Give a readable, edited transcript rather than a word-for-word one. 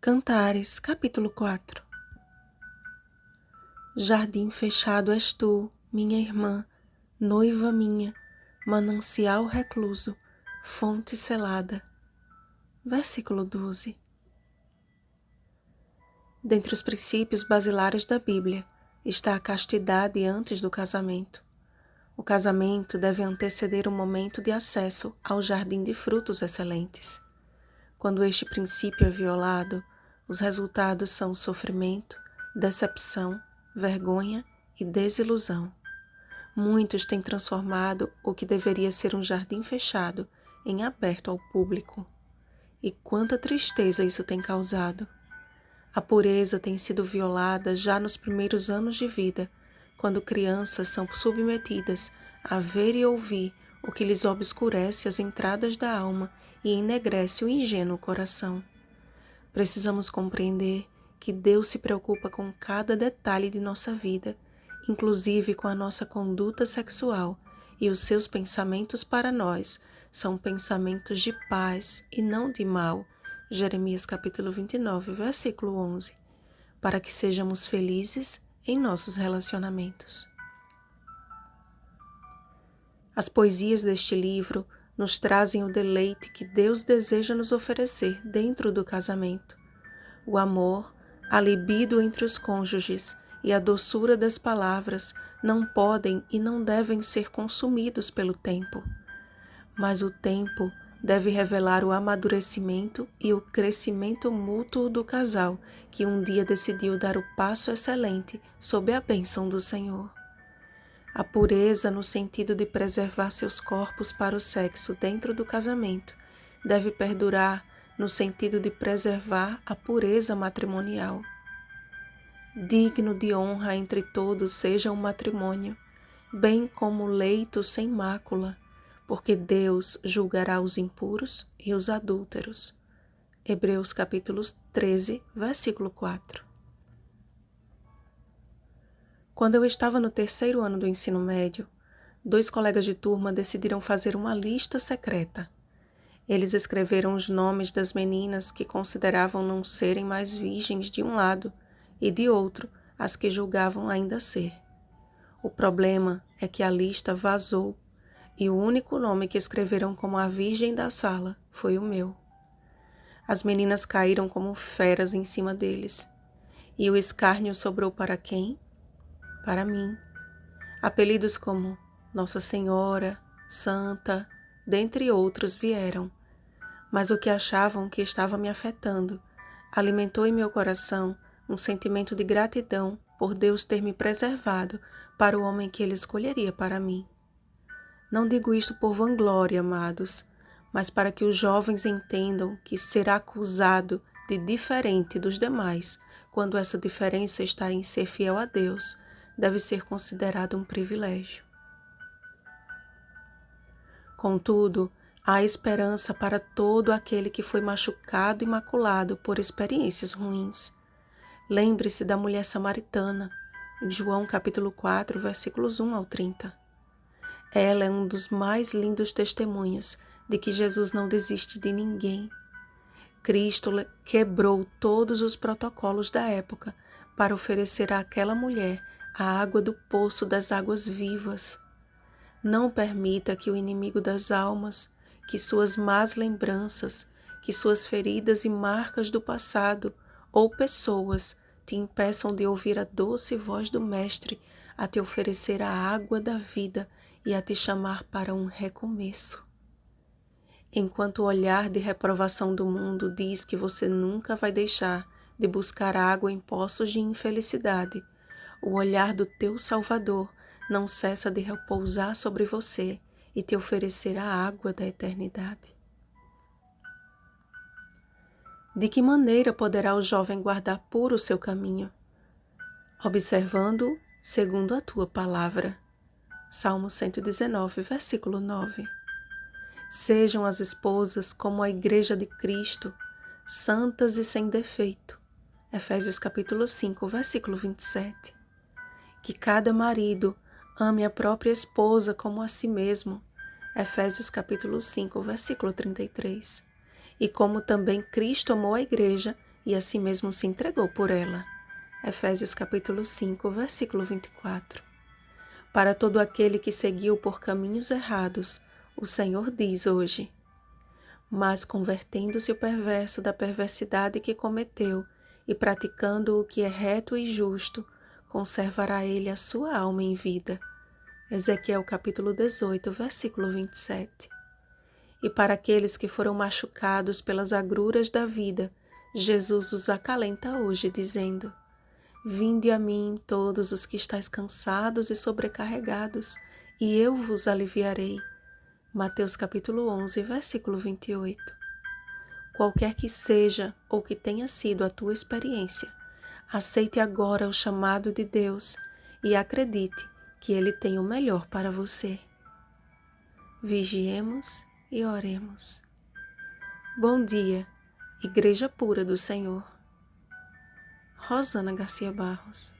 Cantares, capítulo 4. Jardim fechado és tu, minha irmã, noiva minha, manancial recluso, fonte selada. Versículo 12. Dentre os princípios basilares da Bíblia está a castidade antes do casamento. O casamento deve anteceder o momento de acesso ao jardim de frutos excelentes. Quando este princípio é violado, os resultados são sofrimento, decepção, vergonha e desilusão. Muitos têm transformado o que deveria ser um jardim fechado em aberto ao público. E quanta tristeza isso tem causado! A pureza tem sido violada já nos primeiros anos de vida, quando crianças são submetidas a ver e ouvir o que lhes obscurece as entradas da alma e enegrece o ingênuo coração. Precisamos compreender que Deus se preocupa com cada detalhe de nossa vida, inclusive com a nossa conduta sexual, e os seus pensamentos para nós são pensamentos de paz e não de mal. Jeremias capítulo 29, versículo 11, para que sejamos felizes em nossos relacionamentos. As poesias deste livro nos trazem o deleite que Deus deseja nos oferecer dentro do casamento. O amor, a libido entre os cônjuges e a doçura das palavras não podem e não devem ser consumidos pelo tempo. Mas o tempo deve revelar o amadurecimento e o crescimento mútuo do casal que um dia decidiu dar o passo excelente sob a bênção do Senhor. A pureza no sentido de preservar seus corpos para o sexo dentro do casamento deve perdurar no sentido de preservar a pureza matrimonial. Digno de honra entre todos seja o matrimônio, bem como o leito sem mácula, porque Deus julgará os impuros e os adúlteros. Hebreus capítulo 13, versículo 4. Quando eu estava no 3º ano do ensino médio, 2 colegas de turma decidiram fazer uma lista secreta. Eles escreveram os nomes das meninas que consideravam não serem mais virgens de um lado e de outro as que julgavam ainda ser. O problema é que a lista vazou e o único nome que escreveram como a virgem da sala foi o meu. As meninas caíram como feras em cima deles. E o escárnio sobrou para quem? Para mim. Apelidos como Nossa Senhora, Santa, dentre outros vieram. Mas o que achavam que estava me afetando alimentou em meu coração um sentimento de gratidão por Deus ter me preservado para o homem que Ele escolheria para mim. Não digo isto por vanglória, amados, mas para que os jovens entendam que ser acusado de diferente dos demais, quando essa diferença está em ser fiel a Deus, deve ser considerado um privilégio. Contudo, há esperança para todo aquele que foi machucado e maculado por experiências ruins. Lembre-se da mulher samaritana, em João capítulo 4, versículos 1 ao 30. Ela é um dos mais lindos testemunhos de que Jesus não desiste de ninguém. Cristo quebrou todos os protocolos da época para oferecer àquela mulher a água do poço das águas vivas. Não permita que o inimigo das almas, que suas más lembranças, que suas feridas e marcas do passado ou pessoas te impeçam de ouvir a doce voz do Mestre a te oferecer a água da vida e a te chamar para um recomeço. Enquanto o olhar de reprovação do mundo diz que você nunca vai deixar de buscar água em poços de infelicidade, o olhar do teu Salvador não cessa de repousar sobre você e te oferecer a água da eternidade. De que maneira poderá o jovem guardar puro o seu caminho? Observando-o segundo a tua palavra. Salmo 119, versículo 9. Sejam as esposas como a Igreja de Cristo, santas e sem defeito. Efésios capítulo 5, versículo 27. Que cada marido ame a própria esposa como a si mesmo. Efésios capítulo 5, versículo 33. E como também Cristo amou a Igreja e assim mesmo se entregou por ela. Efésios capítulo 5, versículo 24. Para todo aquele que seguiu por caminhos errados, o Senhor diz hoje: mas convertendo-se o perverso da perversidade que cometeu e praticando o que é reto e justo, conservará ele a sua alma em vida. Ezequiel capítulo 18, versículo 27. E para aqueles que foram machucados pelas agruras da vida, Jesus os acalenta hoje, dizendo: vinde a mim todos os que estáis cansados e sobrecarregados, e eu vos aliviarei. Mateus capítulo 11, versículo 28. Qualquer que seja ou que tenha sido a tua experiência, aceite agora o chamado de Deus e acredite que Ele tem o melhor para você. Vigiemos e oremos. Bom dia, Igreja Pura do Senhor. Rosana Garcia Barros.